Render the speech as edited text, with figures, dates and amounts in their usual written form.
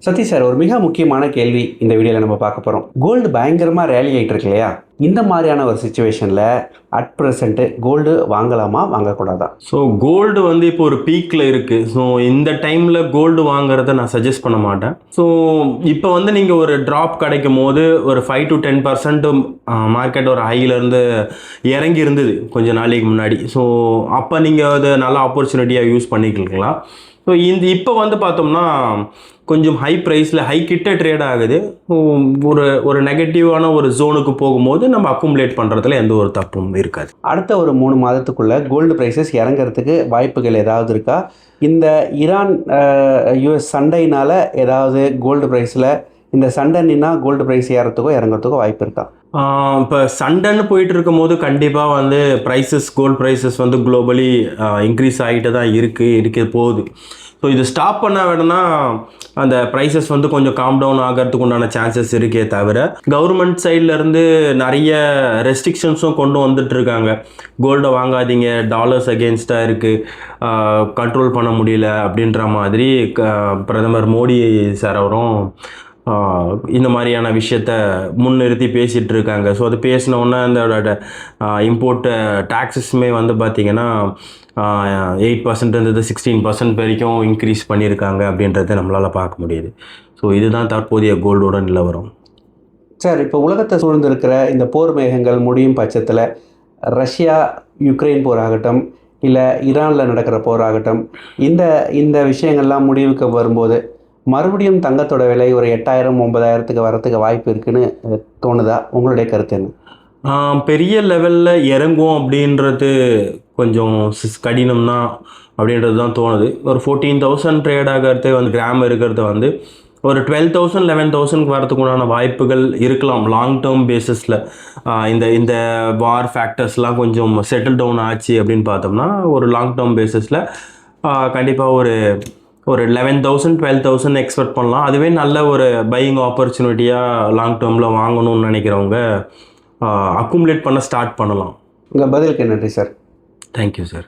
Satish sir, ஒரு மிக முக்கியமான கேள்வி இந்த வீடியோவில் நம்ம பார்க்க போகிறோம். கோல்டு பயங்கரமாக ரேலி ஆகிட்டு இருக்கு இல்லையா? இந்த மாதிரியான ஒரு சுச்சுவேஷனில் அட் ப்ரெசென்ட்டு கோல்டு வாங்கலாமா வாங்கக்கூடாதா? ஸோ கோல்டு இப்போ ஒரு பீக்கில் இருக்குது. ஸோ இந்த டைமில் கோல்டு வாங்குறத நான் சஜஸ்ட் பண்ண மாட்டேன். ஸோ இப்போ நீங்கள் ஒரு ட்ராப் கிடைக்கும் போது ஒரு 5 to 10% மார்க்கெட் ஒரு ஹையிலேருந்து இறங்கி இருந்தது கொஞ்சம் நாளைக்கு முன்னாடி. ஸோ அப்போ நீங்கள் அதை நல்ல ஆப்பர்ச்சுனிட்டியாக யூஸ் பண்ணிக்கலாம். ஸோ இப்போ பார்த்தோம்னா கொஞ்சம் ஹை ப்ரைஸில் ஹை கிட்ட ட்ரேட் ஆகுது. ஒரு நெகட்டிவான ஒரு ஜோனுக்கு போகும்போது நம்ம அக்குமுலேட் பண்ணுறதுல எந்த ஒரு தப்பும் இருக்காது. அடுத்த ஒரு 3 மாதத்துக்குள்ளே கோல்டு ப்ரைஸஸ் இறங்கிறதுக்கு வாய்ப்புகள் ஏதாவது இருக்கா? இந்த ஈரான் யூஎஸ் சண்டையினால் ஏதாவது கோல்டு ப்ரைஸில் இந்த சண்டை நின்னா கோல்டு ப்ரைஸ் ஏறத்துக்கோ இறங்கிறதுக்கோ வாய்ப்பு இருக்கா? இப்போ சண்டைன்னு போயிட்டு இருக்கும் போது கண்டிப்பாக கோல்டு ப்ரைஸஸ் குளோபலி இன்க்ரீஸ் ஆகிட்டு தான் இருக்க போகுது. ஸோ இது ஸ்டாப் பண்ண வேணும்னா அந்த ப்ரைஸஸ் கொஞ்சம் காம் டவுன் ஆகிறதுக்கு உண்டான சான்சஸ் இருக்கே தவிர, கவர்மெண்ட் சைட்லேருந்து நிறைய ரெஸ்ட்ரிக்ஷன்ஸும் கொண்டு வந்துட்டுருக்காங்க. கோல்டை வாங்காதீங்க, டாலர்ஸ் அகெயின்ஸ்டாக இருக்குது, கண்ட்ரோல் பண்ண முடியல அப்படின்ற மாதிரி பிரதமர் மோடி சார் அவரும் இந்த மாதிரியான விஷயத்த முன்னிறுத்தி பேசிகிட்டு இருக்காங்க. ஸோ அது பேசினோன்னே அந்த இம்போர்ட் டேக்ஸஸுமே பார்த்திங்கன்னா 8% இருந்தது 16% வரைக்கும் இன்க்ரீஸ் பண்ணியிருக்காங்க அப்படின்றத நம்மளால் பார்க்க முடியுது. ஸோ இதுதான் தற்போதைய கோல்டோட நிலவரம். சார், இப்போ உலகத்தை சூழ்ந்திருக்கிற இந்த போர் மேகங்கள் முடியும் பட்சத்தில் ரஷ்யா யுக்ரைன் போராகட்டும், இல்லை ஈரானில் நடக்கிற போராகட்டும், இந்த விஷயங்கள்லாம் முடிவுக்கு வரும்போது மறுபடியும் தங்கத்தோட விலை ஒரு 8000-9000 வரத்துக்கு வாய்ப்பு இருக்குன்னு தோணுதா? உங்களுடைய கருத்து என்ன? பெரிய லெவலில் இறங்கும் அப்படின்றது கொஞ்சம் கடினம் தான் அப்படின்றது தான் தோணுது. ஒரு 14,000 ட்ரேட் ஆகிறது கிராம் இருக்கிறது ஒரு 12,000 11,000 வரத்துக்கு உண்டான வாய்ப்புகள் இருக்கலாம் லாங் டேர்ம் பேசிஸில். இந்த வார் ஃபேக்டர்ஸ்லாம் கொஞ்சம் செட்டில் டவுன் ஆச்சு அப்படின்னு பார்த்தோம்னா ஒரு லாங் டேர்ம் பேசிஸில் கண்டிப்பாக ஒரு 11,000 12,000 எக்ஸ்பெக்ட் பண்ணலாம். அதுவே நல்ல ஒரு பையிங் ஆப்பர்ச்சுனிட்டியாக லாங் டேர்மில் வாங்கணும்னு நினைக்கிறவங்க அக்குமுலேட் பண்ண ஸ்டார்ட் பண்ணலாம். உங்கள் பதிலுக்கு நன்றி சார். Thank you sir.